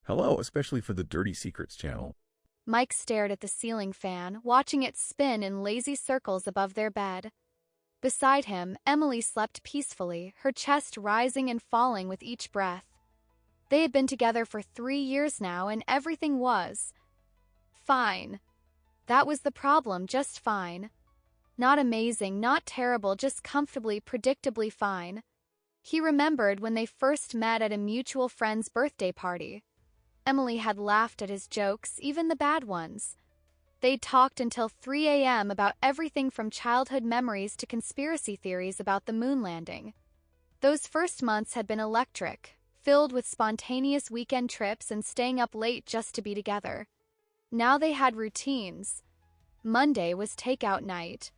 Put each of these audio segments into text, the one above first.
Hello, especially for the Dirty Secrets channel. Mike stared at the ceiling fan, watching it spin in lazy circles above their bed. Beside him, Emily slept peacefully, her chest rising and falling with each breath. They had been together for 3 years now, and everything was fine. That was the problem, just fine. Not amazing, not terrible, just comfortably, predictably fine. He remembered when they first met at a mutual friend's birthday party. Emily had laughed at his jokes, even the bad ones. They'd talked until 3 a.m. about everything from childhood memories to conspiracy theories about the moon landing. Those first months had been electric, filled with spontaneous weekend trips and staying up late just to be together. Now they had routines. Monday was takeout night.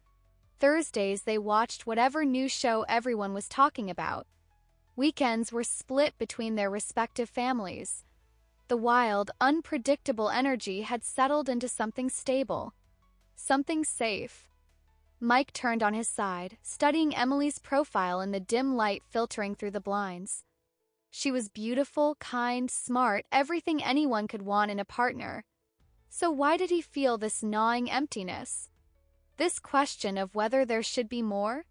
Thursdays they watched whatever new show everyone was talking about. Weekends were split between their respective families. The wild, unpredictable energy had settled into something stable. Something safe. Mike turned on his side, studying Emily's profile in the dim light filtering through the blinds. She was beautiful, kind, smart, everything anyone could want in a partner. So why did he feel this gnawing emptiness? This question of whether there should be more?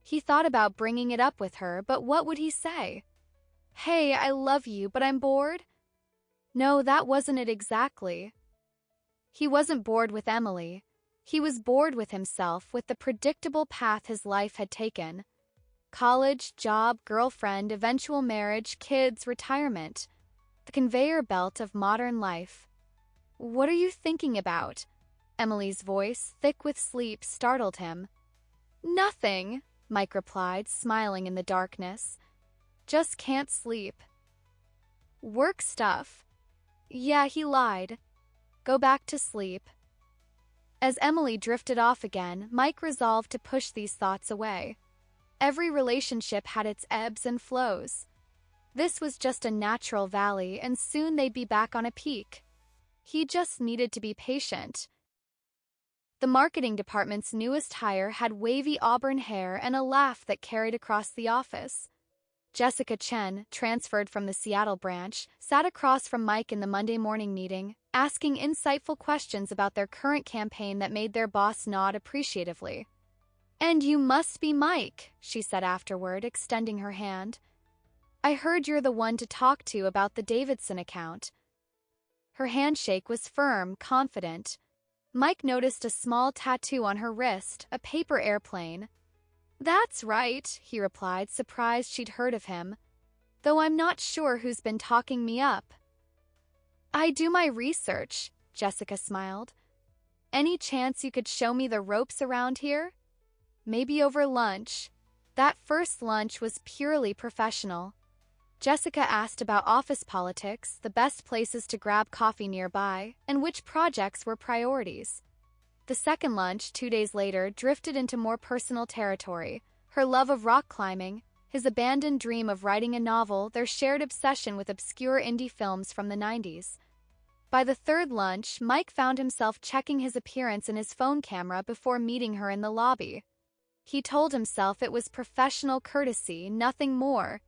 He thought about bringing it up with her, but what would he say? Hey, I love you, but I'm bored? No, that wasn't it exactly. He wasn't bored with Emily. He was bored with himself, with the predictable path his life had taken. College, job, girlfriend, eventual marriage, kids, retirement. The conveyor belt of modern life. What are you thinking about? Emily's voice, thick with sleep, startled him. Nothing, Mike replied, smiling in the darkness. Just can't sleep. Work stuff. Yeah, he lied. Go back to sleep. As Emily drifted off again, Mike resolved to push these thoughts away. Every relationship had its ebbs and flows. This was just a natural valley, and soon they'd be back on a peak. He just needed to be patient. The marketing department's newest hire had wavy auburn hair and a laugh that carried across the office. Jessica Chen, transferred from the Seattle branch, sat across from Mike in the Monday morning meeting, asking insightful questions about their current campaign that made their boss nod appreciatively. "And you must be Mike," she said afterward, extending her hand. "I heard you're the one to talk to about the Davidson account." Her handshake was firm, confident. Mike noticed a small tattoo on her wrist, a paper airplane. "That's right," he replied, surprised she'd heard of him. "Though I'm not sure who's been talking me up." "I do my research," Jessica smiled. "Any chance you could show me the ropes around here?" "Maybe over lunch." That first lunch was purely professional. Jessica asked about office politics, the best places to grab coffee nearby, and which projects were priorities. The second lunch, 2 days later, drifted into more personal territory. Her love of rock climbing, his abandoned dream of writing a novel, their shared obsession with obscure indie films from the 90s. By the third lunch, Mike found himself checking his appearance in his phone camera before meeting her in the lobby. He told himself it was professional courtesy, nothing more.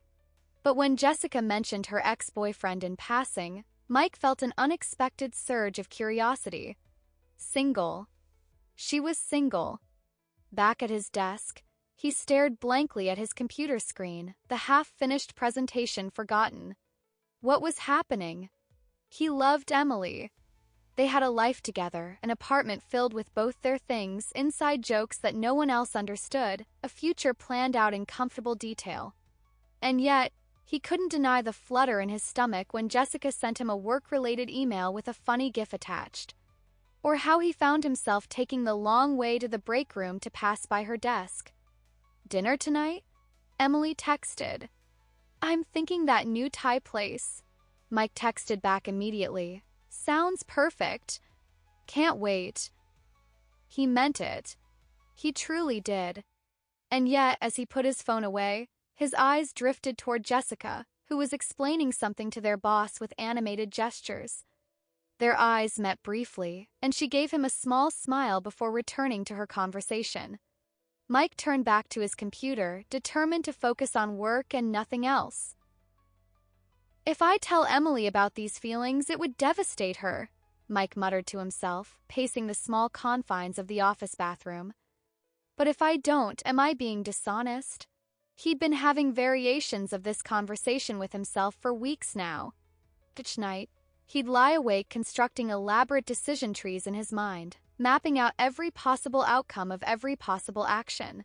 But when Jessica mentioned her ex-boyfriend in passing, Mike felt an unexpected surge of curiosity. Single. She was single. Back at his desk, he stared blankly at his computer screen, the half-finished presentation forgotten. What was happening? He loved Emily. They had a life together, an apartment filled with both their things, inside jokes that no one else understood, a future planned out in comfortable detail. And yet, he couldn't deny the flutter in his stomach when Jessica sent him a work-related email with a funny gif attached. Or how he found himself taking the long way to the break room to pass by her desk. "Dinner tonight?" Emily texted. "I'm thinking that new Thai place." Mike texted back immediately. "Sounds perfect. Can't wait." He meant it. He truly did. And yet, as he put his phone away, his eyes drifted toward Jessica, who was explaining something to their boss with animated gestures. Their eyes met briefly, and she gave him a small smile before returning to her conversation. Mike turned back to his computer, determined to focus on work and nothing else. If I tell Emily about these feelings, it would devastate her, Mike muttered to himself, pacing the small confines of the office bathroom. But if I don't, am I being dishonest? He'd been having variations of this conversation with himself for weeks now. Each night, he'd lie awake constructing elaborate decision trees in his mind, mapping out every possible outcome of every possible action.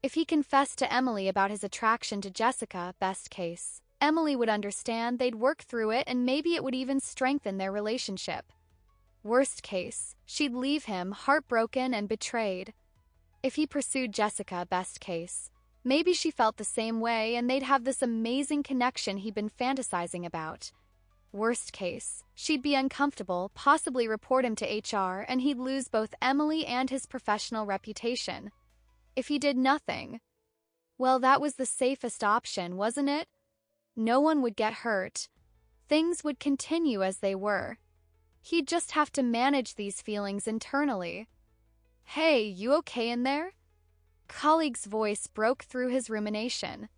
If he confessed to Emily about his attraction to Jessica, best case, Emily would understand, they'd work through it, and maybe it would even strengthen their relationship. Worst case, she'd leave him heartbroken and betrayed. If he pursued Jessica, best case, maybe she felt the same way and they'd have this amazing connection he'd been fantasizing about. Worst case, she'd be uncomfortable, possibly report him to HR, and he'd lose both Emily and his professional reputation. If he did nothing, well, that was the safest option, wasn't it? No one would get hurt. Things would continue as they were. He'd just have to manage these feelings internally. Hey, you okay in there? Colleague's voice broke through his rumination.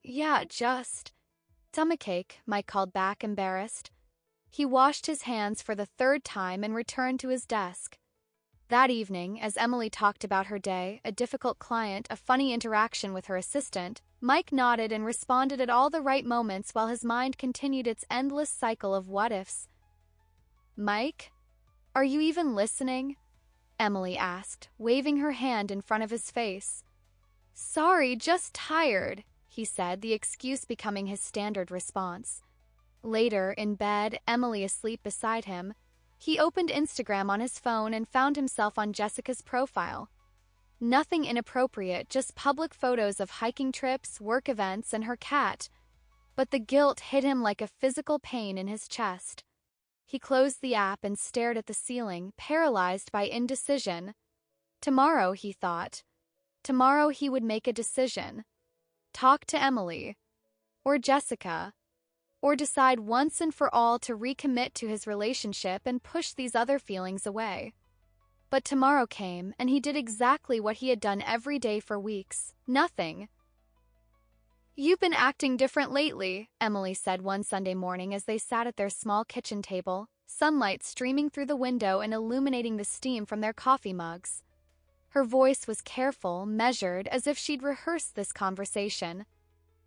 Yeah, just stomachache, Mike called back, embarrassed. He washed his hands for the third time and returned to his desk. That evening, as Emily talked about her day, a difficult client, a funny interaction with her assistant, Mike nodded and responded at all the right moments while his mind continued its endless cycle of what-ifs. Mike? Are you even listening? Emily asked, waving her hand in front of his face. Sorry, just tired, he said, the excuse becoming his standard response. Later, in bed, Emily asleep beside him, he opened Instagram on his phone and found himself on Jessica's profile. Nothing inappropriate, just public photos of hiking trips, work events, and her cat. But the guilt hit him like a physical pain in his chest. He closed the app and stared at the ceiling, paralyzed by indecision. Tomorrow, he thought. Tomorrow he would make a decision. Talk to Emily. Or Jessica. Or decide once and for all to recommit to his relationship and push these other feelings away. But tomorrow came, and he did exactly what he had done every day for weeks. Nothing. You've been acting different lately, Emily said one Sunday morning as they sat at their small kitchen table, sunlight streaming through the window and illuminating the steam from their coffee mugs. Her voice was careful, measured, as if she'd rehearsed this conversation.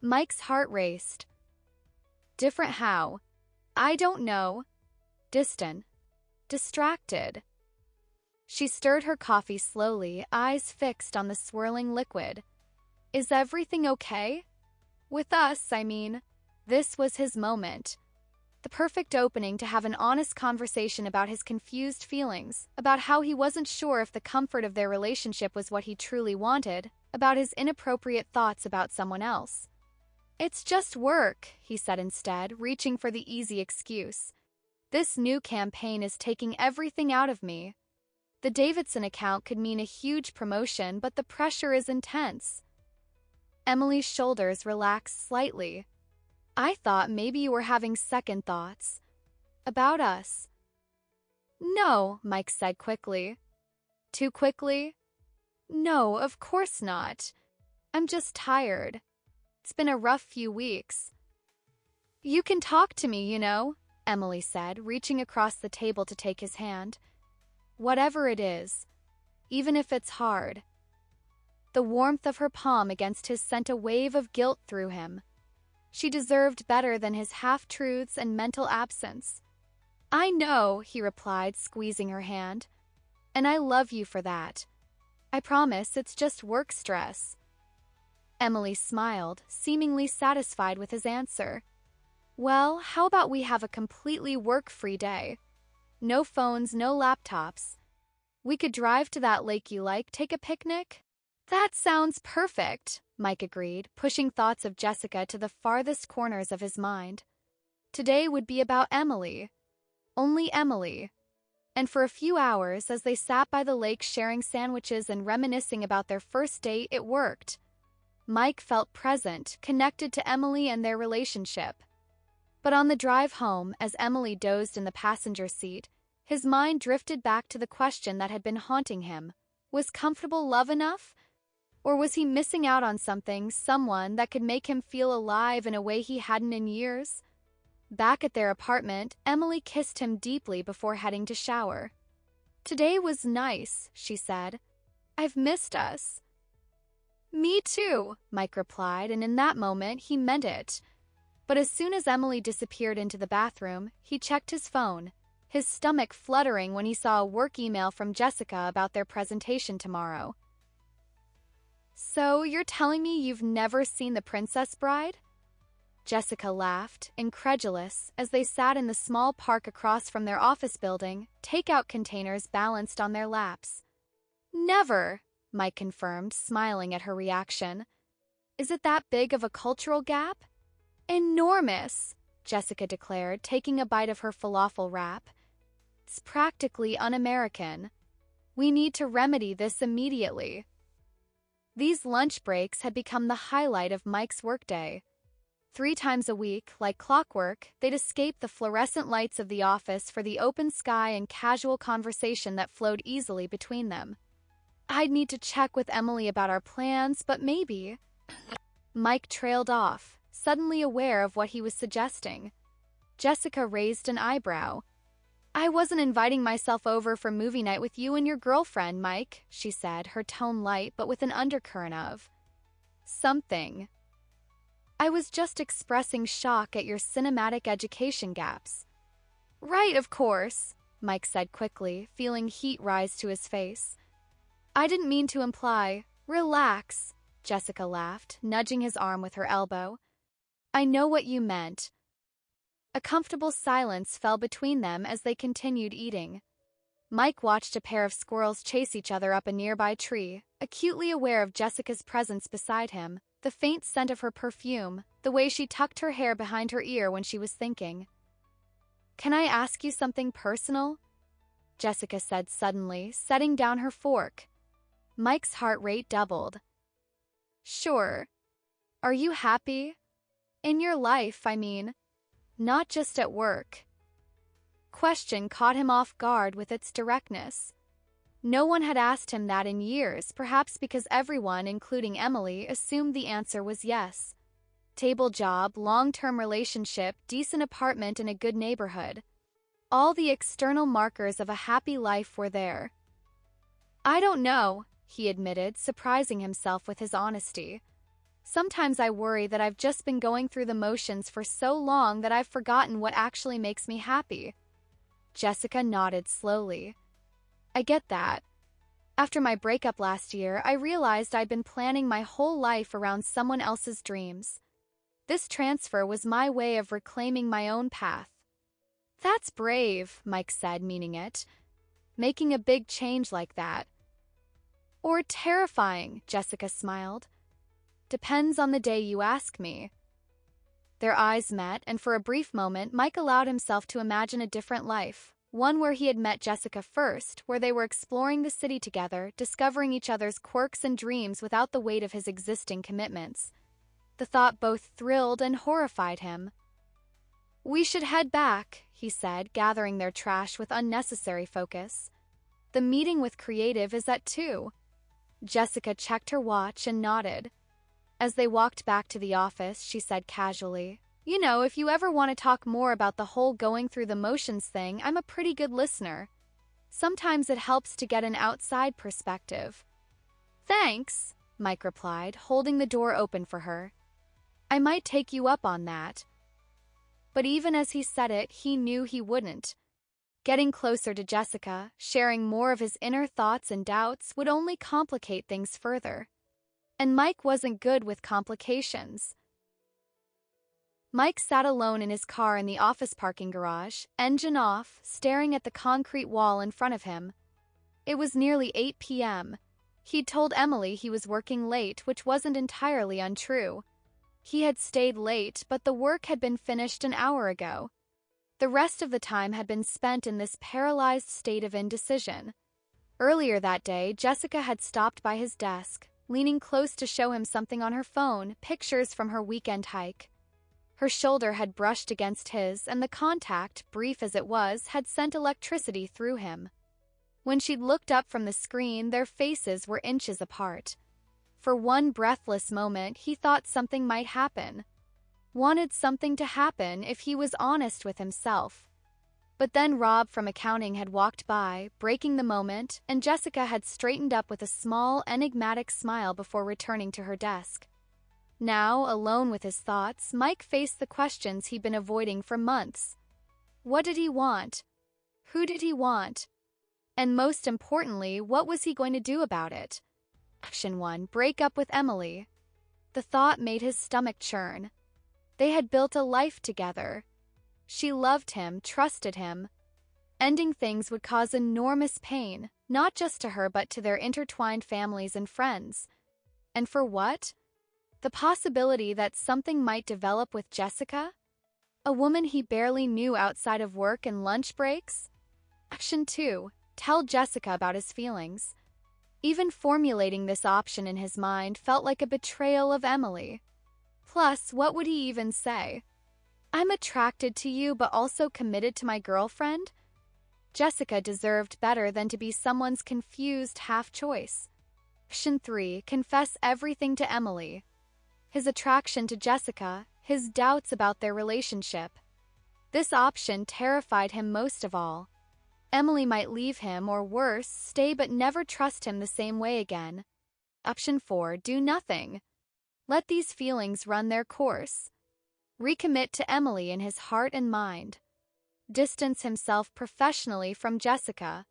Mike's heart raced. Different how? I don't know. Distant. Distracted. She stirred her coffee slowly, eyes fixed on the swirling liquid. Is everything okay? With us, I mean. This was his moment. The perfect opening to have an honest conversation about his confused feelings, about how he wasn't sure if the comfort of their relationship was what he truly wanted, about his inappropriate thoughts about someone else. It's just work, he said instead, reaching for the easy excuse. This new campaign is taking everything out of me. The Davidson account could mean a huge promotion, but the pressure is intense. Emily's shoulders relaxed slightly. I thought maybe you were having second thoughts. About us. No, Mike said quickly. Too quickly? No, of course not. I'm just tired. It's been a rough few weeks. You can talk to me, you know, Emily said, reaching across the table to take his hand. Whatever it is, even if it's hard. The warmth of her palm against his sent a wave of guilt through him. She deserved better than his half-truths and mental absence. I know, he replied, squeezing her hand. And I love you for that. I promise it's just work stress. Emily smiled, seemingly satisfied with his answer. Well, how about we have a completely work-free day? No phones, no laptops. We could drive to that lake you like, take a picnic? That sounds perfect, Mike agreed, pushing thoughts of Jessica to the farthest corners of his mind. Today would be about Emily. Only Emily. And for a few hours, as they sat by the lake sharing sandwiches and reminiscing about their first date, it worked. Mike felt present, connected to Emily and their relationship. But on the drive home, as Emily dozed in the passenger seat, his mind drifted back to the question that had been haunting him. Was comfortable love enough? Or was he missing out on something, someone that could make him feel alive in a way he hadn't in years? Back at their apartment, Emily kissed him deeply before heading to shower. "Today was nice," she said. "I've missed us." "Me too," Mike replied, and in that moment, he meant it. But as soon as Emily disappeared into the bathroom, he checked his phone, his stomach fluttering when he saw a work email from Jessica about their presentation tomorrow. "So, you're telling me you've never seen The Princess Bride?" Jessica laughed, incredulous, as they sat in the small park across from their office building, takeout containers balanced on their laps. "Never," Mike confirmed, smiling at her reaction. "Is it that big of a cultural gap?" "Enormous," Jessica declared, taking a bite of her falafel wrap. "It's practically un-American. We need to remedy this immediately." These lunch breaks had become the highlight of Mike's workday. 3 times a week, like clockwork, they'd escape the fluorescent lights of the office for the open sky and casual conversation that flowed easily between them. "I'd need to check with Emily about our plans, but maybe—" Mike trailed off, suddenly aware of what he was suggesting. Jessica raised an eyebrow. "I wasn't inviting myself over for movie night with you and your girlfriend, Mike," she said, her tone light but with an undercurrent of something. "I was just expressing shock at your cinematic education gaps." "Right, of course," Mike said quickly, feeling heat rise to his face. "I didn't mean to imply—" "Relax," Jessica laughed, nudging his arm with her elbow. "I know what you meant." A comfortable silence fell between them as they continued eating. Mike watched a pair of squirrels chase each other up a nearby tree, acutely aware of Jessica's presence beside him, the faint scent of her perfume, the way she tucked her hair behind her ear when she was thinking. "Can I ask you something personal?" Jessica said suddenly, setting down her fork. Mike's heart rate doubled. "Sure. Are you happy? In your life, I mean. Not just at work." Question caught him off guard with its directness. No one had asked him that in years, perhaps because everyone, including Emily, assumed the answer was yes. Stable job, long-term relationship, decent apartment in a good neighborhood. All the external markers of a happy life were there. "I don't know," he admitted, surprising himself with his honesty. "Sometimes I worry that I've just been going through the motions for so long that I've forgotten what actually makes me happy." Jessica nodded slowly. "I get that. After my breakup last year, I realized I'd been planning my whole life around someone else's dreams. This transfer was my way of reclaiming my own path." "That's brave," Mike said, meaning it. "Making a big change like that." "Or terrifying," Jessica smiled. "Depends on the day you ask me." Their eyes met, and for a brief moment, Mike allowed himself to imagine a different life, one where he had met Jessica first, where they were exploring the city together, discovering each other's quirks and dreams without the weight of his existing commitments. The thought both thrilled and horrified him. "We should head back," he said, gathering their trash with unnecessary focus. "The meeting with Creative is at 2. Jessica checked her watch and nodded. As they walked back to the office, she said casually, "You know, if you ever want to talk more about the whole going through the motions thing, I'm a pretty good listener. Sometimes it helps to get an outside perspective." "Thanks," Mike replied, holding the door open for her. "I might take you up on that." But even as he said it, he knew he wouldn't. Getting closer to Jessica, sharing more of his inner thoughts and doubts, would only complicate things further. And Mike wasn't good with complications. Mike sat alone in his car in the office parking garage, engine off, staring at the concrete wall in front of him. It was nearly 8 p.m. He'd told Emily he was working late, which wasn't entirely untrue. He had stayed late, but the work had been finished an hour ago. The rest of the time had been spent in this paralyzed state of indecision. Earlier that day, Jessica had stopped by his desk, leaning close to show him something on her phone, pictures from her weekend hike. Her shoulder had brushed against his, and the contact, brief as it was, had sent electricity through him. When she'd looked up from the screen, their faces were inches apart. For one breathless moment, he thought something might happen. wanted something to happen if he was honest with himself. But then Rob from accounting had walked by, breaking the moment, and Jessica had straightened up with a small, enigmatic smile before returning to her desk. Now, alone with his thoughts, Mike faced the questions he'd been avoiding for months. What did he want? Who did he want? And most importantly, what was he going to do about it? Action 1. Break up with Emily. The thought made his stomach churn. They had built a life together. She loved him, trusted him. Ending things would cause enormous pain, not just to her but to their intertwined families and friends. And for what? The possibility that something might develop with Jessica? A woman he barely knew outside of work and lunch breaks? Action 2. Tell Jessica about his feelings. Even formulating this option in his mind felt like a betrayal of Emily. Plus, what would he even say? I'm attracted to you but also committed to my girlfriend? Jessica deserved better than to be someone's confused half-choice. Action 3. Confess everything to Emily. His attraction to Jessica, his doubts about their relationship. This option terrified him most of all. Emily might leave him, or worse, stay but never trust him the same way again. Option 4. Do nothing. Let these feelings run their course. Recommit to Emily in his heart and mind. Distance himself professionally from Jessica.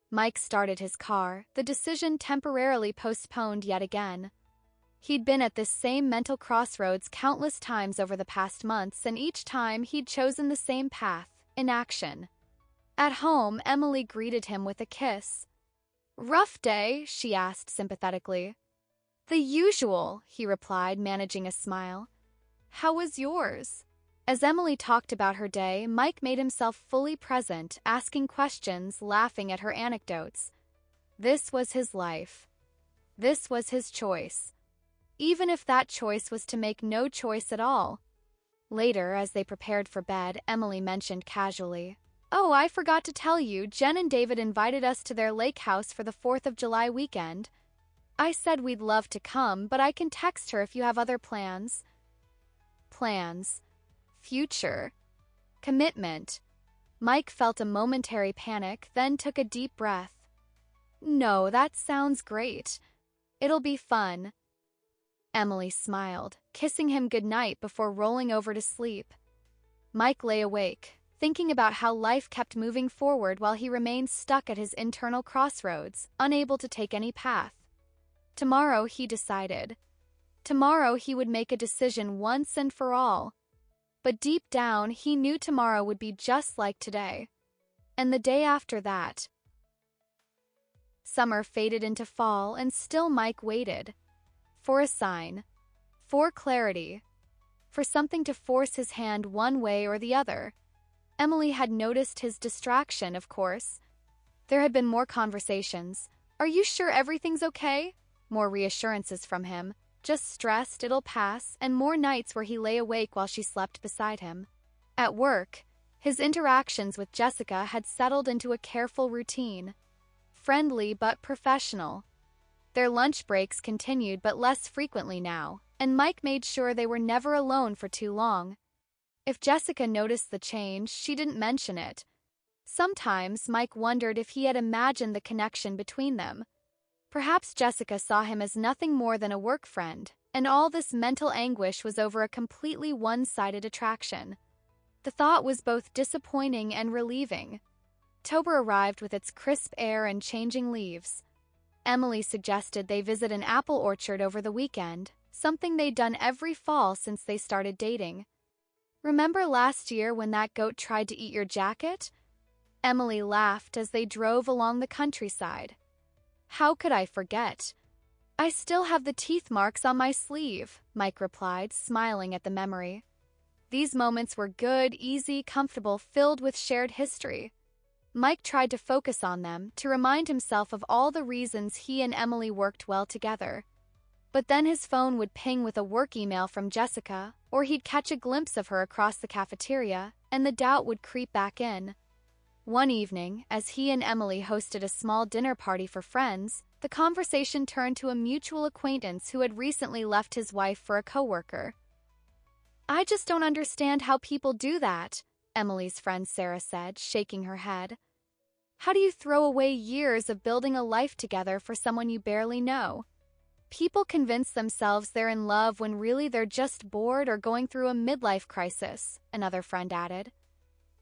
Mike started his car, the decision temporarily postponed yet again. He'd been at this same mental crossroads countless times over the past months, and each time he'd chosen the same path, inaction. At home, Emily greeted him with a kiss. Rough day? She asked sympathetically. The usual, he replied, managing a smile. How was yours? As Emily talked about her day, Mike made himself fully present, asking questions, laughing at her anecdotes. This was his life. This was his choice. Even if that choice was to make no choice at all. Later, as they prepared for bed, Emily mentioned casually, Oh, I forgot to tell you, Jen and David invited us to their lake house for the 4th of July weekend. I said we'd love to come, but I can text her if you have other plans. Plans. Future. Commitment. Mike felt a momentary panic, then took a deep breath. No, that sounds great. It'll be fun. Emily smiled, kissing him goodnight before rolling over to sleep. Mike lay awake, thinking about how life kept moving forward while he remained stuck at his internal crossroads, unable to take any path. Tomorrow, he decided. Tomorrow he would make a decision once and for all. But deep down, he knew tomorrow would be just like today. And the day after that. Summer faded into fall, and still Mike waited. For a sign. For clarity. For something to force his hand one way or the other. Emily had noticed his distraction, of course. There had been more conversations. Are you sure everything's okay? More reassurances from him. Just stressed, it'll pass, and more nights where he lay awake while she slept beside him. At work, his interactions with Jessica had settled into a careful routine. Friendly but professional. Their lunch breaks continued but less frequently now, and Mike made sure they were never alone for too long. If Jessica noticed the change, she didn't mention it. Sometimes Mike wondered if he had imagined the connection between them. Perhaps Jessica saw him as nothing more than a work friend, and all this mental anguish was over a completely one-sided attraction. The thought was both disappointing and relieving. October arrived with its crisp air and changing leaves. Emily suggested they visit an apple orchard over the weekend, something they'd done every fall since they started dating. Remember last year when that goat tried to eat your jacket? Emily laughed as they drove along the countryside. How could I forget? I still have the teeth marks on my sleeve, Mike replied, smiling at the memory. These moments were good, easy, comfortable, filled with shared history. Mike tried to focus on them, to remind himself of all the reasons he and Emily worked well together. But then his phone would ping with a work email from Jessica, or he'd catch a glimpse of her across the cafeteria, and the doubt would creep back in. One evening, as he and Emily hosted a small dinner party for friends, the conversation turned to a mutual acquaintance who had recently left his wife for a coworker. I just don't understand how people do that, Emily's friend Sarah said, shaking her head. How do you throw away years of building a life together for someone you barely know? People convince themselves they're in love when really they're just bored or going through a midlife crisis, another friend added.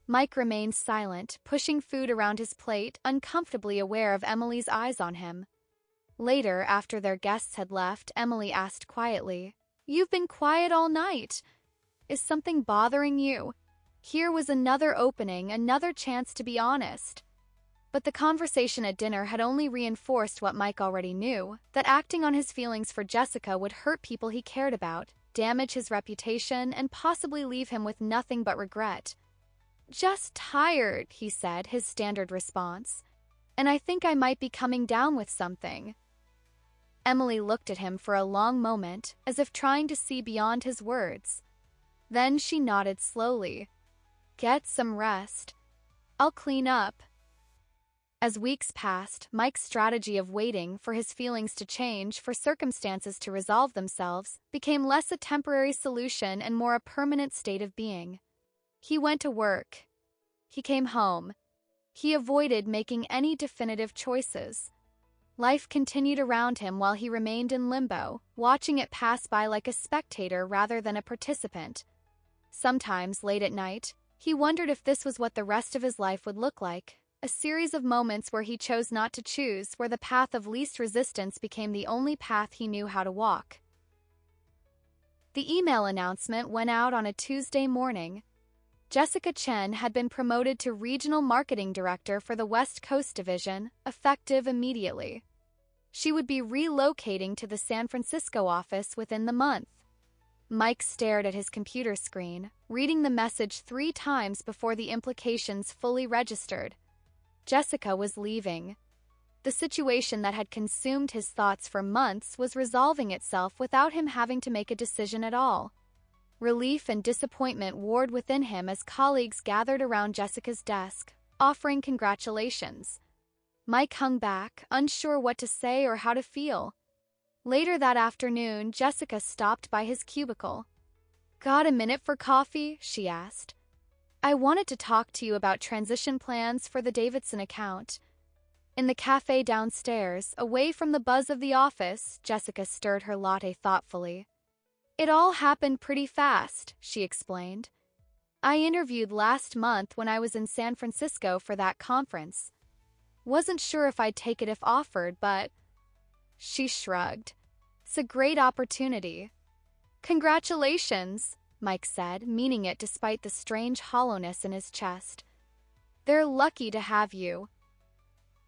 Mike remained silent, pushing food around his plate, uncomfortably aware of Emily's eyes on him. Later, after their guests had left, Emily asked quietly, "You've been quiet all night. Is something bothering you?" Here was another opening, another chance to be honest. But the conversation at dinner had only reinforced what Mike already knew, that acting on his feelings for Jessica would hurt people he cared about, damage his reputation, and possibly leave him with nothing but regret. "Just tired," he said, his standard response. "And I think I might be coming down with something." Emily looked at him for a long moment, as if trying to see beyond his words. Then she nodded slowly. "Get some rest. I'll clean up." As weeks passed, Mike's strategy of waiting for his feelings to change, for circumstances to resolve themselves, became less a temporary solution and more a permanent state of being. He went to work. He came home. He avoided making any definitive choices. Life continued around him while he remained in limbo, watching it pass by like a spectator rather than a participant. Sometimes, late at night, he wondered if this was what the rest of his life would look like. A series of moments where he chose not to choose, where the path of least resistance became the only path he knew how to walk. The email announcement went out on a Tuesday morning. Jessica Chen had been promoted to Regional Marketing Director for the West Coast Division, effective immediately. She would be relocating to the San Francisco office within the month. Mike stared at his computer screen, reading the message 3 times before the implications fully registered. Jessica was leaving. The situation that had consumed his thoughts for months was resolving itself without him having to make a decision at all. Relief and disappointment warred within him as colleagues gathered around Jessica's desk, offering congratulations. Mike hung back, unsure what to say or how to feel. Later that afternoon, Jessica stopped by his cubicle. "Got a minute for coffee?" she asked. "I wanted to talk to you about transition plans for the Davidson account." In the cafe downstairs, away from the buzz of the office, Jessica stirred her latte thoughtfully. "It all happened pretty fast," she explained. "I interviewed last month when I was in San Francisco for that conference. Wasn't sure if I'd take it if offered, but..." She shrugged. "It's a great opportunity." "Congratulations," Mike said, meaning it despite the strange hollowness in his chest. "They're lucky to have you."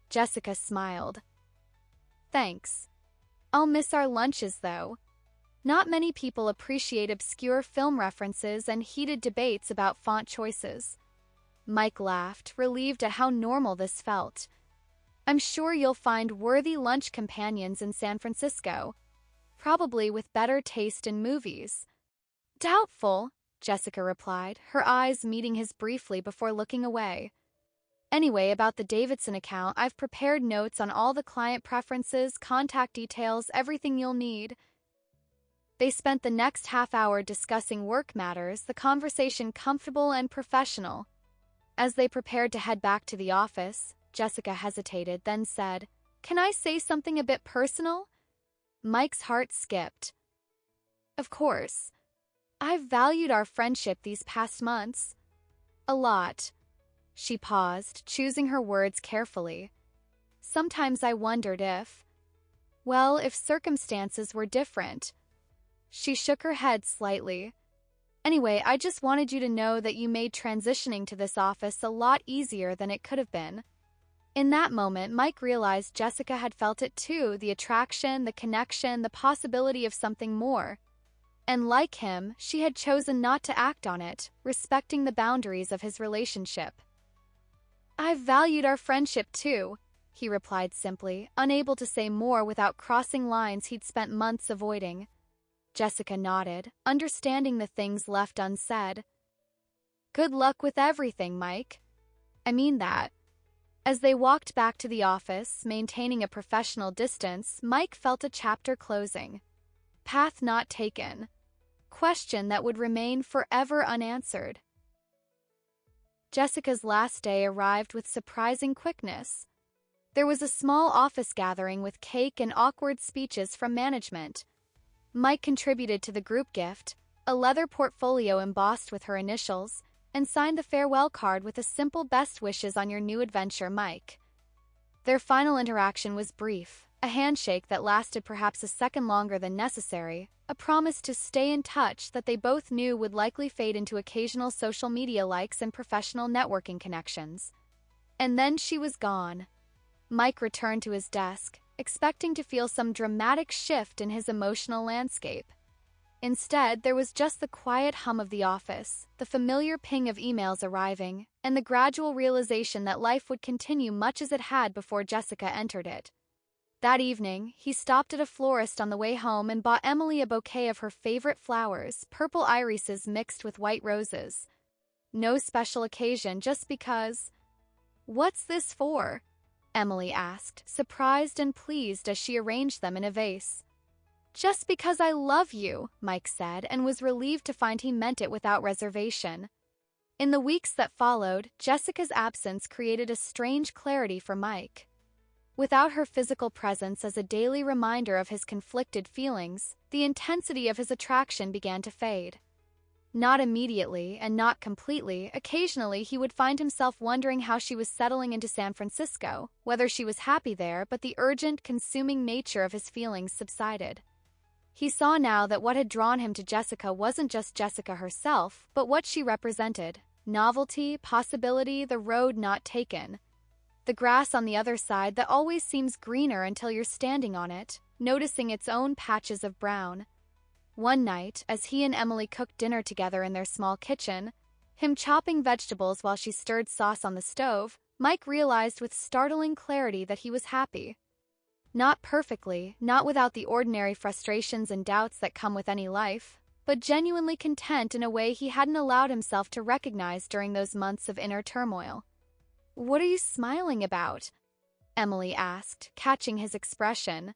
Jessica smiled. "Thanks. I'll miss our lunches, though. Not many people appreciate obscure film references and heated debates about font choices." Mike laughed, relieved at how normal this felt. "I'm sure you'll find worthy lunch companions in San Francisco, probably with better taste in movies." "Doubtful," Jessica replied, her eyes meeting his briefly before looking away. "Anyway, about the Davidson account, I've prepared notes on all the client preferences, contact details, everything you'll need." They spent the next half hour discussing work matters, the conversation comfortable and professional. As they prepared to head back to the office, Jessica hesitated, then said, "Can I say something a bit personal?" Mike's heart skipped. "Of course. I've valued our friendship these past months. A lot." She paused, choosing her words carefully. "Sometimes I wondered if circumstances were different." She shook her head slightly. "Anyway, I just wanted you to know that you made transitioning to this office a lot easier than it could have been." In that moment, Mike realized Jessica had felt it too, the attraction, the connection, the possibility of something more. And like him, she had chosen not to act on it, respecting the boundaries of his relationship. "I've valued our friendship too," he replied simply, unable to say more without crossing lines he'd spent months avoiding. Jessica nodded, understanding the things left unsaid. "Good luck with everything, Mike. I mean that." As they walked back to the office, maintaining a professional distance, Mike felt a chapter closing. Path not taken. question that would remain forever unanswered. Jessica's last day arrived with surprising quickness. There was a small office gathering with cake and awkward speeches from management. Mike contributed to the group gift, a leather portfolio embossed with her initials, and signed the farewell card with a simple best wishes on your new adventure, Mike. Their final interaction was brief, a handshake that lasted perhaps a second longer than necessary, a promise to stay in touch that they both knew would likely fade into occasional social media likes and professional networking connections. And then she was gone. Mike returned to his desk, expecting to feel some dramatic shift in his emotional landscape. Instead, there was just the quiet hum of the office, the familiar ping of emails arriving, and the gradual realization that life would continue much as it had before Jessica entered it. That evening, he stopped at a florist on the way home and bought Emily a bouquet of her favorite flowers, purple irises mixed with white roses. No special occasion, just because. "What's this for?" Emily asked, surprised and pleased as she arranged them in a vase. "Just because I love you," Mike said, and was relieved to find he meant it without reservation. In the weeks that followed, Jessica's absence created a strange clarity for Mike. Without her physical presence as a daily reminder of his conflicted feelings, the intensity of his attraction began to fade. Not immediately and not completely, occasionally he would find himself wondering how she was settling into San Francisco, whether she was happy there, but the urgent, consuming nature of his feelings subsided. He saw now that what had drawn him to Jessica wasn't just Jessica herself, but what she represented: novelty, possibility, the road not taken. The grass on the other side that always seems greener until you're standing on it, noticing its own patches of brown. One night, as he and Emily cooked dinner together in their small kitchen, him chopping vegetables while she stirred sauce on the stove, Mike realized with startling clarity that he was happy. Not perfectly, not without the ordinary frustrations and doubts that come with any life, but genuinely content in a way he hadn't allowed himself to recognize during those months of inner turmoil. "What are you smiling about?" Emily asked, catching his expression.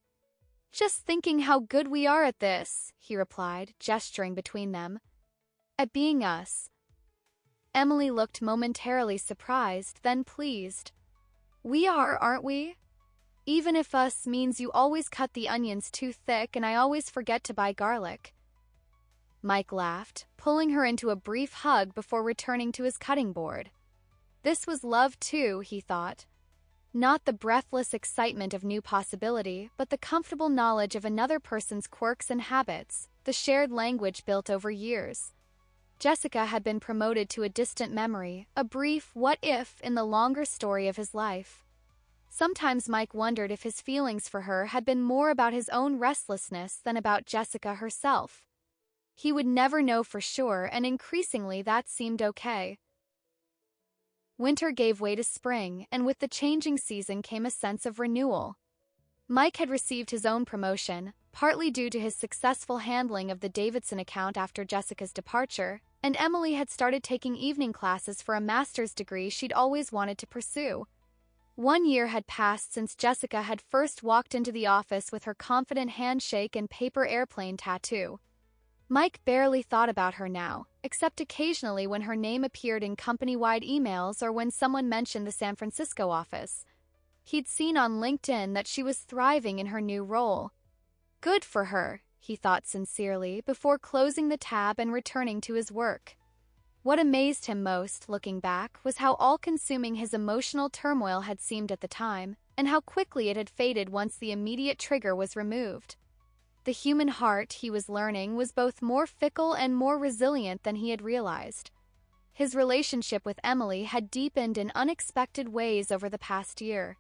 "Just thinking how good we are at this," he replied, gesturing between them. "At being us." Emily looked momentarily surprised, then pleased. "We are, aren't we? Even if us means you always cut the onions too thick and I always forget to buy garlic." Mike laughed, pulling her into a brief hug before returning to his cutting board. This was love too, he thought. Not the breathless excitement of new possibility, but the comfortable knowledge of another person's quirks and habits, the shared language built over years. Jessica had been promoted to a distant memory, a brief what if in the longer story of his life. Sometimes Mike wondered if his feelings for her had been more about his own restlessness than about Jessica herself. He would never know for sure, and increasingly that seemed okay. Winter gave way to spring, and with the changing season came a sense of renewal. Mike had received his own promotion, partly due to his successful handling of the Davidson account after Jessica's departure, and Emily had started taking evening classes for a master's degree she'd always wanted to pursue. 1 year had passed since Jessica had first walked into the office with her confident handshake and paper airplane tattoo. Mike barely thought about her now, except occasionally when her name appeared in company-wide emails or when someone mentioned the San Francisco office. He'd seen on LinkedIn that she was thriving in her new role. Good for her, he thought sincerely, before closing the tab and returning to his work. What amazed him most, looking back, was how all-consuming his emotional turmoil had seemed at the time, and how quickly it had faded once the immediate trigger was removed. The human heart, he was learning, was both more fickle and more resilient than he had realized. His relationship with Emily had deepened in unexpected ways over the past year.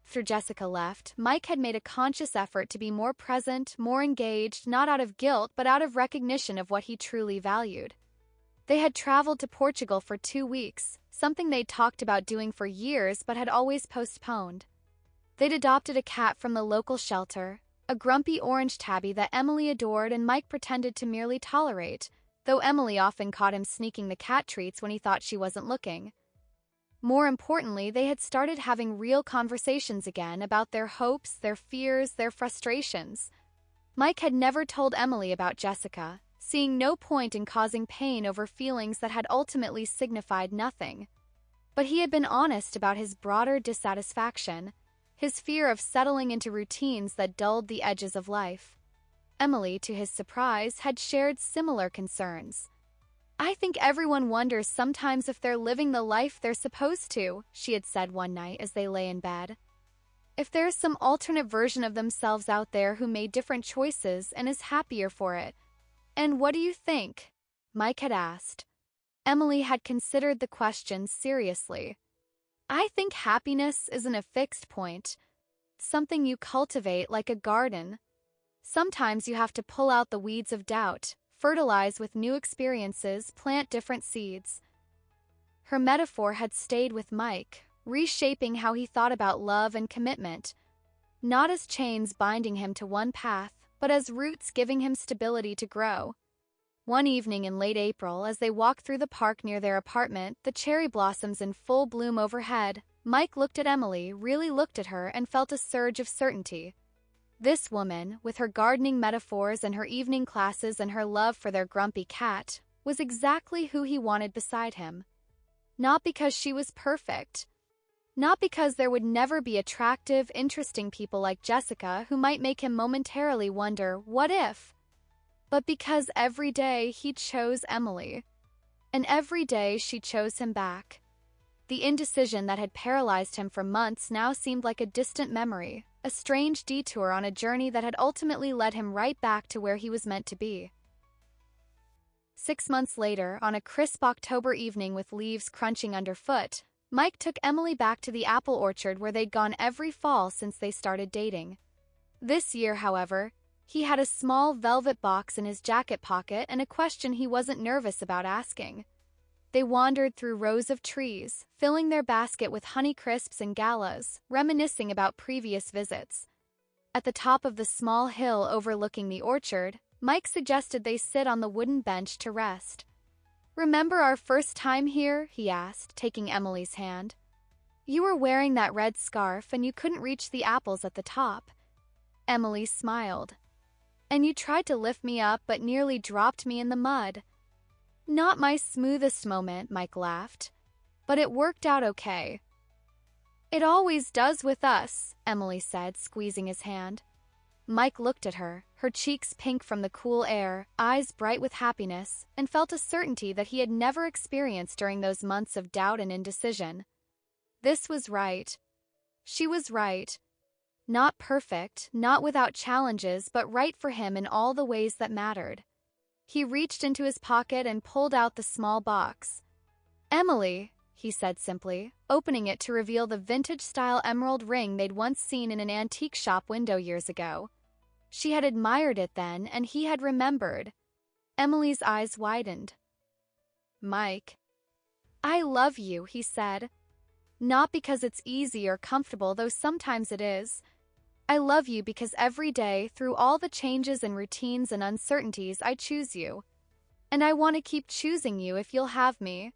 After Jessica left, Mike had made a conscious effort to be more present, more engaged, not out of guilt but out of recognition of what he truly valued. They had traveled to Portugal for 2 weeks, something they'd talked about doing for years but had always postponed. They'd adopted a cat from the local shelter, a grumpy orange tabby that Emily adored and Mike pretended to merely tolerate, though Emily often caught him sneaking the cat treats when he thought she wasn't looking. More importantly, they had started having real conversations again about their hopes, their fears, their frustrations. Mike had never told Emily about Jessica, seeing no point in causing pain over feelings that had ultimately signified nothing. But he had been honest about his broader dissatisfaction, his fear of settling into routines that dulled the edges of life. Emily, to his surprise, had shared similar concerns. "I think everyone wonders sometimes if they're living the life they're supposed to," she had said one night as they lay in bed. "If there's some alternate version of themselves out there who made different choices and is happier for it." "And what do you think?" Mike had asked. Emily had considered the question seriously. "I think happiness isn't a fixed point. Something you cultivate like a garden. Sometimes you have to pull out the weeds of doubt, fertilize with new experiences, plant different seeds." Her metaphor had stayed with Mike, reshaping how he thought about love and commitment, not as chains binding him to one path, but as roots giving him stability to grow. One evening in late April, as they walked through the park near their apartment, the cherry blossoms in full bloom overhead, Mike looked at Emily, really looked at her, and felt a surge of certainty. This woman, with her gardening metaphors and her evening classes and her love for their grumpy cat, was exactly who he wanted beside him. Not because she was perfect. Not because there would never be attractive, interesting people like Jessica who might make him momentarily wonder, what if? But because every day he chose Emily. And every day she chose him back. The indecision that had paralyzed him for months now seemed like a distant memory, a strange detour on a journey that had ultimately led him right back to where he was meant to be. 6 months later, on a crisp October evening with leaves crunching underfoot, Mike took Emily back to the apple orchard where they'd gone every fall since they started dating. This year, however, he had a small velvet box in his jacket pocket and a question he wasn't nervous about asking. They wandered through rows of trees, filling their basket with Honeycrisps and galas, reminiscing about previous visits. At the top of the small hill overlooking the orchard, Mike suggested they sit on the wooden bench to rest. "Remember our first time here?" he asked, taking Emily's hand. "You were wearing that red scarf and you couldn't reach the apples at the top." Emily smiled. "And you tried to lift me up but nearly dropped me in the mud." "Not my smoothest moment," Mike laughed. "But it worked out okay." "It always does with us," Emily said, squeezing his hand. Mike looked at her, her cheeks pink from the cool air, eyes bright with happiness, and felt a certainty that he had never experienced during those months of doubt and indecision. This was right. She was right. Not perfect, not without challenges, but right for him in all the ways that mattered. He reached into his pocket and pulled out the small box. "Emily," he said simply, opening it to reveal the vintage-style emerald ring they'd once seen in an antique shop window years ago. She had admired it then, and he had remembered. Emily's eyes widened. "Mike." "I love you," he said. "Not because it's easy or comfortable, though sometimes it is. I love you because every day, through all the changes and routines and uncertainties, I choose you. And I want to keep choosing you if you'll have me."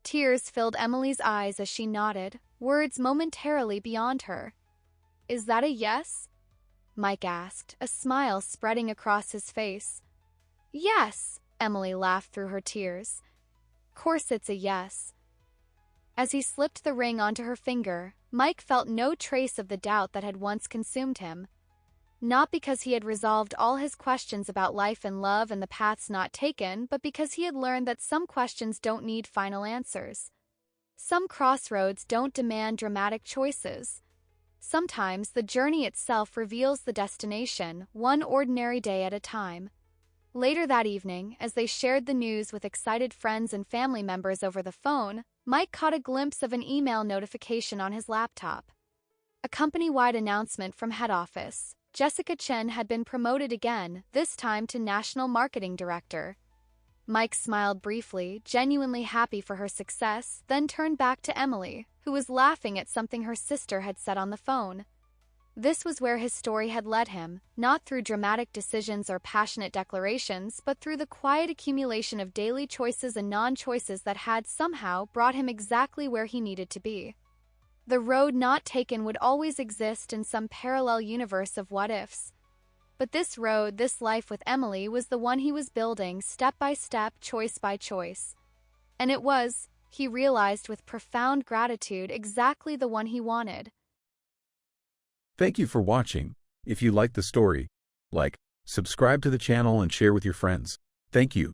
Tears filled Emily's eyes as she nodded, words momentarily beyond her. "Is that a yes?" Mike asked, a smile spreading across his face. "Yes," Emily laughed through her tears. "Course it's a yes." As he slipped the ring onto her finger, Mike felt no trace of the doubt that had once consumed him. Not because he had resolved all his questions about life and love and the paths not taken, but because he had learned that some questions don't need final answers. Some crossroads don't demand dramatic choices. Sometimes the journey itself reveals the destination, one ordinary day at a time. Later that evening, as they shared the news with excited friends and family members over the phone, Mike caught a glimpse of an email notification on his laptop. A company-wide announcement from head office. Jessica Chen had been promoted again, this time to National Marketing Director. Mike smiled briefly, genuinely happy for her success, then turned back to Emily, who was laughing at something her sister had said on the phone. This was where his story had led him, not through dramatic decisions or passionate declarations, but through the quiet accumulation of daily choices and non-choices that had somehow brought him exactly where he needed to be. The road not taken would always exist in some parallel universe of what-ifs. But this road, this life with Emily was the one he was building step by step, choice by choice. And it was, he realized with profound gratitude, exactly the one he wanted. Thank you for watching. If you liked the story, like, subscribe to the channel and share with your friends. Thank you.